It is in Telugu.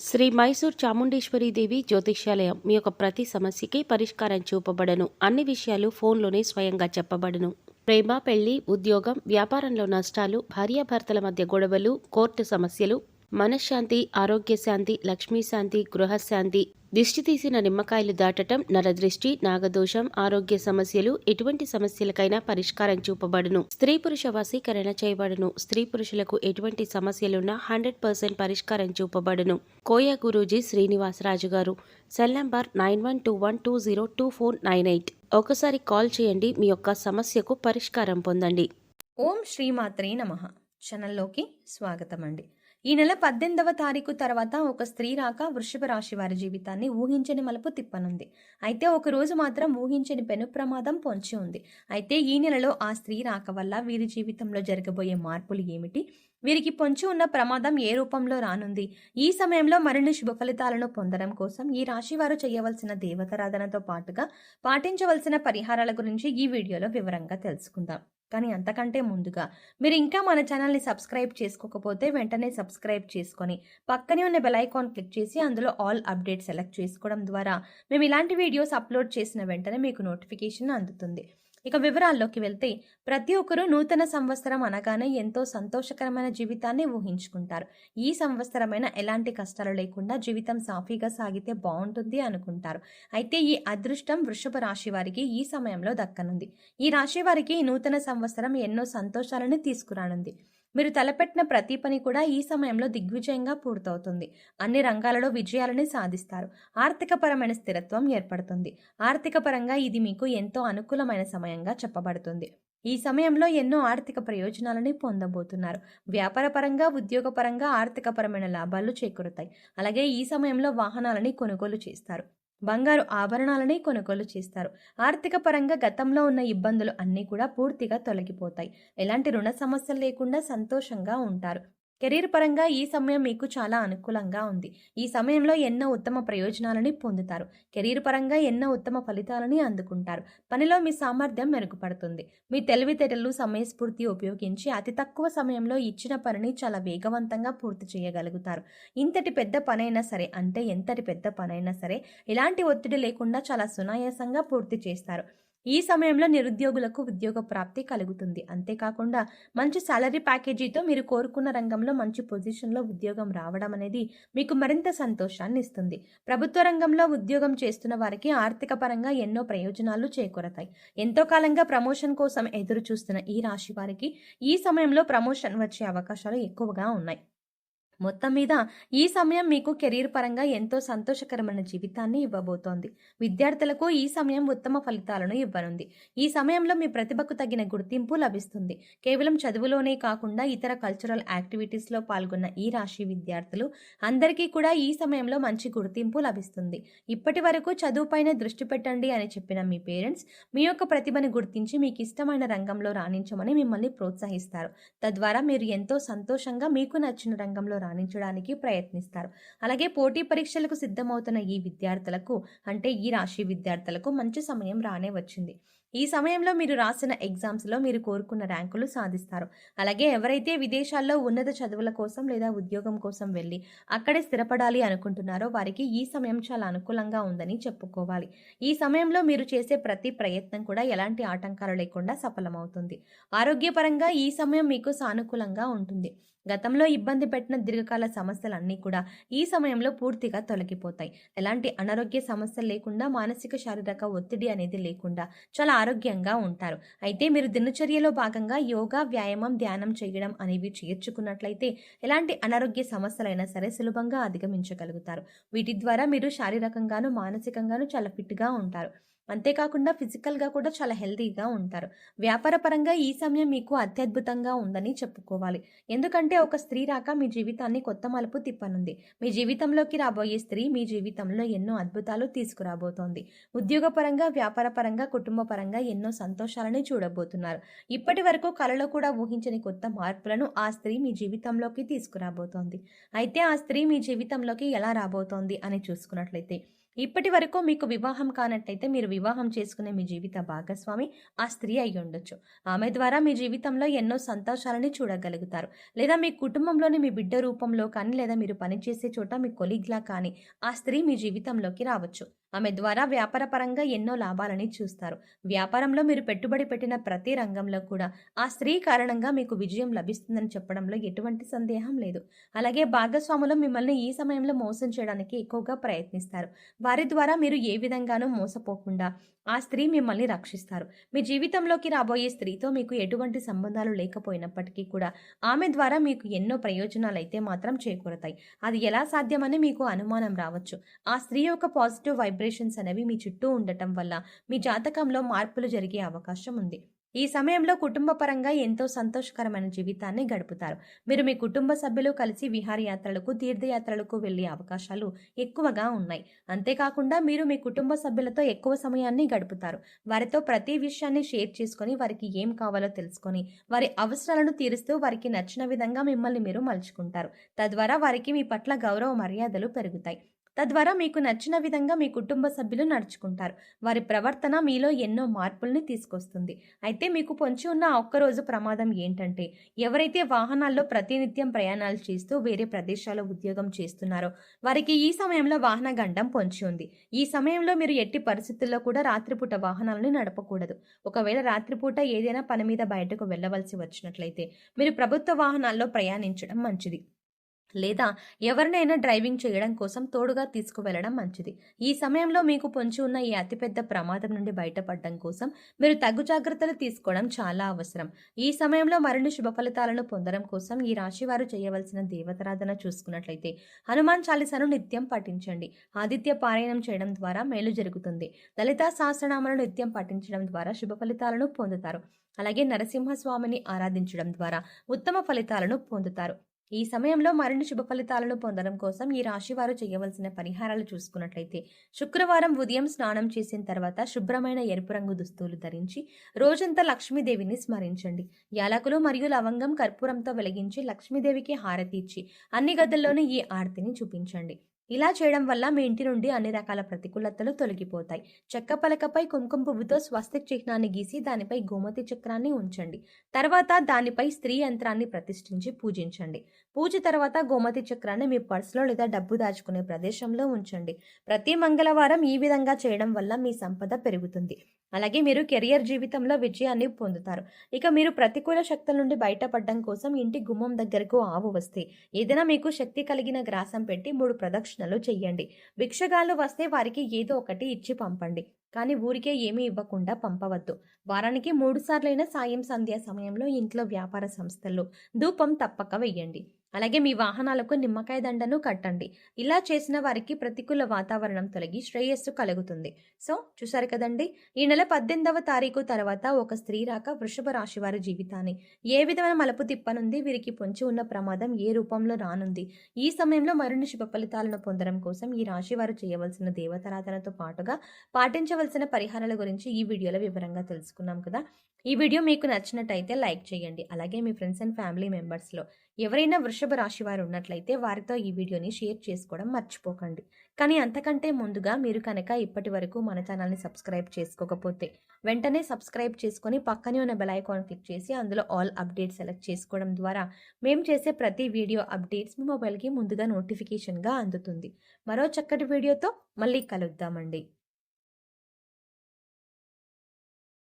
శ్రీ మైసూర్ చాముండేశ్వరి దేవి జ్యోతిష్యాలయం మీ యొక్క ప్రతి సమస్యకి పరిష్కారం చూపబడను. అన్ని విషయాలు ఫోన్లోనే స్వయంగా చెప్పబడను. ప్రేమ, పెళ్లి, ఉద్యోగం, వ్యాపారంలో నష్టాలు, భార్యాభర్తల మధ్య గొడవలు, కోర్టు సమస్యలు, మనశ్శాంతి, ఆరోగ్య శాంతి, లక్ష్మీ శాంతి, గృహశాంతి, దిష్టి తీసిన నిమ్మకాయలు దాటటం, నరదృష్టి, నాగదోషం, ఆరోగ్య సమస్యలు, ఎటువంటి సమస్యలకైనా పరిష్కారం చూపబడును. స్త్రీ పురుష వశీకరణ చేయబడును. స్త్రీ పురుషులకు ఎటువంటి సమస్యలున్నా 100% పరిష్కారం చూపబడును. కోయ గురూజీ శ్రీనివాసరాజు గారు. Cell number 9121202498. ఒకసారి కాల్ చేయండి. మీ యొక్క సమస్యకు పరిష్కారం పొందండి. ఓం శ్రీమాత్రే నమః. ఛానల్లోకి స్వాగతం అండి. ఈ నెల 18వ తారీఖు తర్వాత ఒక స్త్రీ రాక వృషభ రాశి వారి జీవితాన్ని ఊహించని మలుపు తిప్పనుంది. అయితే ఒక రోజు మాత్రం ఊహించని పెను ప్రమాదం పొంచి ఉంది. అయితే ఈ నెలలో ఆ స్త్రీ రాక వల్ల వీరి జీవితంలో జరగబోయే మార్పులు ఏమిటి, వీరికి పొంచి ఉన్న ప్రమాదం ఏ రూపంలో రానుంది, ఈ సమయంలో మరిన్ని శుభ ఫలితాలను పొందడం కోసం ఈ రాశి వారు చేయవలసిన దేవతారాధనతో పాటుగా పాటించవలసిన పరిహారాల గురించి ఈ వీడియోలో వివరంగా తెలుసుకుందాం. కానీ అంతకంటే ముందుగా మీరు ఇంకా మన ఛానల్ని సబ్స్క్రైబ్ చేసుకోకపోతే వెంటనే సబ్స్క్రైబ్ చేసుకొని పక్కనే ఉన్న బెల్ ఐకాన్ క్లిక్ చేసి అందులో ఆల్ అప్డేట్ సెలెక్ట్ చేసుకోవడం ద్వారా మేము ఇలాంటి వీడియోస్ అప్లోడ్ చేసిన వెంటనే మీకు నోటిఫికేషన్ అందుతుంది. ఇక వివరాల్లోకి వెళ్తే ప్రతి ఒక్కరూ నూతన సంవత్సరం అనగానే ఎంతో సంతోషకరమైన జీవితాన్ని ఊహించుకుంటారు. ఈ సంవత్సరమైన ఎలాంటి కష్టాలు లేకుండా జీవితం సాఫీగా సాగితే బాగుంటుంది అనుకుంటారు. అయితే ఈ అదృష్టం వృషభ రాశి వారికి ఈ సమయంలో దక్కనుంది. ఈ రాశి వారికి నూతన సంవత్సరం ఎన్నో సంతోషాలను తీసుకురానుంది. మీరు తలపెట్టిన ప్రతి పని కూడా ఈ సమయంలో దిగ్విజయంగా పూర్తవుతుంది. అన్ని రంగాలలో విజయాలని సాధిస్తారు. ఆర్థికపరమైన స్థిరత్వం ఏర్పడుతుంది. ఆర్థిక పరంగా ఇది మీకు ఎంతో అనుకూలమైన సమయంగా చెప్పబడుతుంది. ఈ సమయంలో ఎన్నో ఆర్థిక ప్రయోజనాలని పొందబోతున్నారు. వ్యాపారపరంగా, ఉద్యోగపరంగా ఆర్థికపరమైన లాభాలు చేకూరుతాయి. అలాగే ఈ సమయంలో వాహనాలని కొనుగోలు చేస్తారు. బంగారు ఆభరణాలని కొనుగోలు చేస్తారు. ఆర్థిక పరంగా గతంలో ఉన్న ఇబ్బందులు అన్నీ కూడా పూర్తిగా తొలగిపోతాయి. ఎలాంటి రుణ సమస్యలు లేకుండా సంతోషంగా ఉంటారు. కెరీర్ పరంగా ఈ సమయం మీకు చాలా అనుకూలంగా ఉంది. ఈ సమయంలో ఎన్నో ఉత్తమ ప్రయోజనాలని పొందుతారు. కెరీర్ పరంగా ఎన్నో ఉత్తమ ఫలితాలని అందుకుంటారు. పనిలో మీ సామర్థ్యం మెరుగుపడుతుంది. మీ తెలివితేటలు, సమయస్ఫూర్తి ఉపయోగించి అతి తక్కువ సమయంలో ఇచ్చిన పనిని చాలా వేగవంతంగా పూర్తి చేయగలుగుతారు. ఇంతటి పెద్ద పనైనా సరే, అంటే ఎంతటి పెద్ద పనైనా సరే ఎలాంటి ఒత్తిడి లేకుండా చాలా సునాయాసంగా పూర్తి చేస్తారు. ఈ సమయంలో నిరుద్యోగులకు ఉద్యోగ ప్రాప్తి కలుగుతుంది. అంతేకాకుండా మంచి సాలరీ ప్యాకేజీతో మీరు కోరుకున్న రంగంలో మంచి పొజిషన్లో ఉద్యోగం రావడం అనేది మీకు మరింత సంతోషాన్ని ఇస్తుంది. ప్రభుత్వ రంగంలో ఉద్యోగం చేస్తున్న వారికి ఆర్థిక పరంగా ఎన్నో ప్రయోజనాలు చేకూరతాయి. ఎంతో కాలంగా ప్రమోషన్ కోసం ఎదురు చూస్తున్న ఈ రాశి వారికి ఈ సమయంలో ప్రమోషన్ వచ్చే అవకాశాలు ఎక్కువగా ఉన్నాయి. మొత్తం మీద ఈ సమయం మీకు కెరీర్ పరంగా ఎంతో సంతోషకరమైన జీవితాన్ని ఇవ్వబోతోంది. విద్యార్థులకు ఈ సమయం ఉత్తమ ఫలితాలను ఇవ్వనుంది. ఈ సమయంలో మీ ప్రతిభకు తగిన గుర్తింపు లభిస్తుంది. కేవలం చదువులోనే కాకుండా ఇతర కల్చరల్ యాక్టివిటీస్లో పాల్గొన్న ఈ రాశి విద్యార్థులు అందరికీ కూడా ఈ సమయంలో మంచి గుర్తింపు లభిస్తుంది. ఇప్పటి వరకు చదువుపైన దృష్టి పెట్టండి అని చెప్పిన మీ పేరెంట్స్ మీ యొక్క ప్రతిభను గుర్తించి మీకు ఇష్టమైన రంగంలో రాణించమని మిమ్మల్ని ప్రోత్సహిస్తారు. తద్వారా మీరు ఎంతో సంతోషంగా మీకు నచ్చిన రంగంలో రాణించడానికి ప్రయత్నిస్తారు. అలాగే పోటీ పరీక్షలకు సిద్ధమవుతున్న ఈ విద్యార్థులకు, అంటే ఈ రాశి విద్యార్థులకు మంచి సమయం రానే వచ్చింది. ఈ సమయంలో మీరు రాసిన ఎగ్జామ్స్లో మీరు కోరుకున్న ర్యాంకులు సాధిస్తారు. అలాగే ఎవరైతే విదేశాల్లో ఉన్నత చదువుల కోసం లేదా ఉద్యోగం కోసం వెళ్ళి అక్కడే స్థిరపడాలి అనుకుంటున్నారో వారికి ఈ సమయం చాలా అనుకూలంగా ఉందని చెప్పుకోవాలి. ఈ సమయంలో మీరు చేసే ప్రతి ప్రయత్నం కూడా ఎలాంటి ఆటంకాలు లేకుండా సఫలమవుతుంది. ఆరోగ్యపరంగా ఈ సమయం మీకు సానుకూలంగా ఉంటుంది. గతంలో ఇబ్బంది పెట్టిన దీర్ఘకాల సమస్యలన్నీ కూడా ఈ సమయంలో పూర్తిగా తొలగిపోతాయి. ఎలాంటి అనారోగ్య సమస్యలు లేకుండా, మానసిక శారీరక ఒత్తిడి అనేది లేకుండా చాలా ఆరోగ్యంగా ఉంటారు. అయితే మీరు దినచర్యలో భాగంగా యోగా, వ్యాయామం, ధ్యానం చేయడం అనేవి చేర్చుకున్నట్లయితే ఎలాంటి అనారోగ్య సమస్యలైనా సరే సులభంగా అధిగమించగలుగుతారు. వీటి ద్వారా మీరు శారీరకంగాను, మానసికంగాను చాలా ఫిట్గా ఉంటారు. అంతేకాకుండా ఫిజికల్గా కూడా చాలా హెల్తీగా ఉంటారు. వ్యాపార పరంగా ఈ సమయం మీకు అత్యద్భుతంగా ఉందని చెప్పుకోవాలి. ఎందుకంటే ఒక స్త్రీ రాక మీ జీవితాన్ని కొత్త మలుపు తిప్పనుంది. మీ జీవితంలోకి రాబోయే స్త్రీ మీ జీవితంలో ఎన్నో అద్భుతాలు తీసుకురాబోతోంది. ఉద్యోగపరంగా, వ్యాపార పరంగా, కుటుంబ పరంగా ఎన్నో సంతోషాలని చూడబోతున్నారు. ఇప్పటి వరకు కలలో కూడా ఊహించని కొత్త మార్పులను ఆ స్త్రీ మీ జీవితంలోకి తీసుకురాబోతోంది. అయితే ఆ స్త్రీ మీ జీవితంలోకి ఎలా రాబోతోంది అని చూసుకున్నట్లయితే ఇప్పటి వరకు మీకు వివాహం కానట్టయితే మీరు వివాహం చేసుకునే మీ జీవిత భాగస్వామి ఆ స్త్రీ అయి ఉండొచ్చు. ఆమె ద్వారా మీ జీవితంలో ఎన్నో సంతోషాలని చూడగలుగుతారు. లేదా మీ కుటుంబంలోని మీ బిడ్డ రూపంలో కానీ, లేదా మీరు పనిచేసే చోట మీ కొలీగ్‌లా కానీ ఆ స్త్రీ మీ జీవితంలోకి రావచ్చు. ఆమె ద్వారా వ్యాపారపరంగా ఎన్నో లాభాలని చూస్తారు. వ్యాపారంలో మీరు పెట్టుబడి పెట్టిన ప్రతి రంగంలో కూడా ఆ స్త్రీ కారణంగా మీకు విజయం లభిస్తుందని చెప్పడంలో ఎటువంటి సందేహం లేదు. అలాగే భాగస్వాములు మిమ్మల్ని ఈ సమయంలో మోసం చేయడానికి ఎక్కువగా ప్రయత్నిస్తారు. వారి ద్వారా మీరు ఏ విధంగానూ మోసపోకుండా ఆ స్త్రీ మిమ్మల్ని రక్షిస్తారు. మీ జీవితంలోకి రాబోయే స్త్రీతో మీకు ఎటువంటి సంబంధాలు లేకపోయినప్పటికీ కూడా ఆమె ద్వారా మీకు ఎన్నో ప్రయోజనాలైతే మాత్రం చేకూరతాయి. అది ఎలా సాధ్యమని మీకు అనుమానం రావచ్చు. ఆ స్త్రీ యొక్క పాజిటివ్ వైబ్రేషన్స్ అనేవి మీ చుట్టూ ఉండటం వల్ల మీ జాతకంలో మార్పులు జరిగే అవకాశం ఉంది. ఈ సమయంలో కుటుంబ పరంగా ఎంతో సంతోషకరమైన జీవితాన్ని గడుపుతారు. మీరు మీ కుటుంబ సభ్యులు కలిసి విహారయాత్రలకు, తీర్థయాత్రలకు వెళ్లే అవకాశాలు ఎక్కువగా ఉన్నాయి. అంతేకాకుండా మీరు మీ కుటుంబ సభ్యులతో ఎక్కువ సమయాన్ని గడుపుతారు. వారితో ప్రతి విషయాన్ని షేర్ చేసుకొని, వారికి ఏం కావాలో తెలుసుకొని, వారి అవసరాలను తీరుస్తూ వారికి నచ్చిన విధంగా మిమ్మల్ని మీరు మలుచుకుంటారు. తద్వారా వారికి మీ పట్ల గౌరవ మర్యాదలు పెరుగుతాయి. తద్వారా మీకు నచ్చిన విధంగా మీ కుటుంబ సభ్యులు నడుచుకుంటారు. వారి ప్రవర్తన మీలో ఎన్నో మార్పుల్ని తీసుకొస్తుంది. అయితే మీకు పొంచి ఉన్న ఆ ఒక్కరోజు ప్రమాదం ఏంటంటే, ఎవరైతే వాహనాల్లో ప్రతినిత్యం ప్రయాణాలు చేస్తూ వేరే ప్రదేశాల్లో ఉద్యోగం చేస్తున్నారో వారికి ఈ సమయంలో వాహన గండం పొంచి ఉంది. ఈ సమయంలో మీరు ఎట్టి పరిస్థితుల్లో కూడా రాత్రిపూట వాహనాలను నడపకూడదు. ఒకవేళ రాత్రిపూట ఏదైనా పని మీద బయటకు వెళ్ళవలసి వచ్చినట్లయితే మీరు ప్రభుత్వ వాహనాల్లో ప్రయాణించడం మంచిది. లేదా ఎవరినైనా డ్రైవింగ్ చేయడం కోసం తోడుగా తీసుకువెళ్లడం మంచిది. ఈ సమయంలో మీకు పొంచి ఉన్న ఈ అతిపెద్ద ప్రమాదం నుండి బయటపడడం కోసం మీరు తగు జాగ్రత్తలు తీసుకోవడం చాలా అవసరం. ఈ సమయంలో మరిన్ని శుభ ఫలితాలను పొందడం కోసం ఈ రాశి వారు చేయవలసిన దేవతారాధన చూసుకున్నట్లయితే హనుమాన్ చాలీసాను నిత్యం పఠించండి. ఆదిత్య పారాయణం చేయడం ద్వారా మేలు జరుగుతుంది. లలితా సహస్రనామాలను నిత్యం పఠించడం ద్వారా శుభ ఫలితాలను పొందుతారు. అలాగే నరసింహస్వామిని ఆరాధించడం ద్వారా ఉత్తమ ఫలితాలను పొందుతారు. ఈ సమయంలో మరిన్ని శుభ ఫలితాలను పొందడం కోసం ఈ రాశి వారు చేయవలసిన పరిహారాలు చూసుకున్నట్లయితే, శుక్రవారం ఉదయం స్నానం చేసిన తర్వాత శుభ్రమైన ఎరుపు రంగు దుస్తులు ధరించి రోజంతా లక్ష్మీదేవిని స్మరించండి. యాలకులు మరియు లవంగం కర్పూరంతో వెలిగించి లక్ష్మీదేవికి హారతి ఇచ్చి అన్ని గదుల్లోనూ ఈ ఆరతిని చూపించండి. ఇలా చేయడం వల్ల మీ ఇంటి నుండి అన్ని రకాల ప్రతికూలతలు తొలగిపోతాయి. చెక్క పలకపై కుంకుమ పువ్వుతో స్వస్తిక్ చిహ్నాన్ని గీసి దానిపై గోమతి చక్రాన్ని ఉంచండి. తర్వాత దానిపై స్త్రీ యంత్రాన్ని ప్రతిష్ఠించి పూజించండి. పూజ తర్వాత గోమతి చక్రాన్ని మీ పర్సులో లేదా డబ్బు దాచుకునే ప్రదేశంలో ఉంచండి. ప్రతి మంగళవారం ఈ విధంగా చేయడం వల్ల మీ సంపద పెరుగుతుంది. అలాగే మీరు కెరియర్ జీవితంలో విజయాన్ని పొందుతారు. ఇక మీరు ప్రతికూల శక్తుల నుండి బయటపడడం కోసం ఇంటి గుమ్మం దగ్గరకు ఆవు వస్తే ఏదైనా మీకు శక్తి కలిగిన గ్రాసం పెట్టి 3 ప్రదక్షిణలు చెయ్యండి. భిక్షగాళ్ళు వస్తే వారికి ఏదో ఒకటి ఇచ్చి పంపండి. కానీ ఊరికే ఏమీ ఇవ్వకుండా పంపవద్దు. వారానికి 3 సార్లైనా సాయం సంధ్యా సమయంలో ఇంట్లో వ్యాపార సంస్థల్లో ధూపం తప్పక వెయ్యండి. అలాగే మీ వాహనాలకు నిమ్మకాయ దండను కట్టండి. ఇలా చేసిన వారికి ప్రతికూల వాతావరణం తొలగి శ్రేయస్సు కలుగుతుంది. సో చూసారు కదండి, ఈ నెల 18వ తారీఖు తర్వాత ఒక స్త్రీ రాక వృషభ రాశి వారి జీవితాన్ని ఏ విధమైన మలుపు తిప్పనుంది, వీరికి పొంచి ఉన్న ప్రమాదం ఏ రూపంలో రానుంది, ఈ సమయంలో మరిన్ని శుభ ఫలితాలను పొందడం కోసం ఈ రాశి వారు చేయవలసిన దేవతారాధనతో పాటుగా పాటించవలసిన పరిహారాల గురించి ఈ వీడియోలో వివరంగా తెలుసుకున్నాం కదా. ఈ వీడియో మీకు నచ్చినట్టయితే లైక్ చేయండి. అలాగే మీ ఫ్రెండ్స్ అండ్ ఫ్యామిలీ మెంబర్స్లో ఎవరైనా వృషభ రాశి వారు ఉన్నట్లయితే వారితో ఈ వీడియోని షేర్ చేసుకోవడం మర్చిపోకండి. కానీ అంతకంటే ముందుగా మీరు కనుక ఇప్పటి వరకు మన ఛానల్ని సబ్స్క్రైబ్ చేసుకోకపోతే వెంటనే సబ్స్క్రైబ్ చేసుకొని పక్కనే ఉన్న బెల్ ఐకాన్ క్లిక్ చేసి అందులో ఆల్ అప్డేట్స్ సెలెక్ట్ చేసుకోవడం ద్వారా మేము చేసే ప్రతి వీడియో అప్డేట్స్ మీ మొబైల్కి ముందుగా నోటిఫికేషన్గా అందుతుంది. మరో చక్కటి వీడియోతో మళ్ళీ కలుద్దామండి.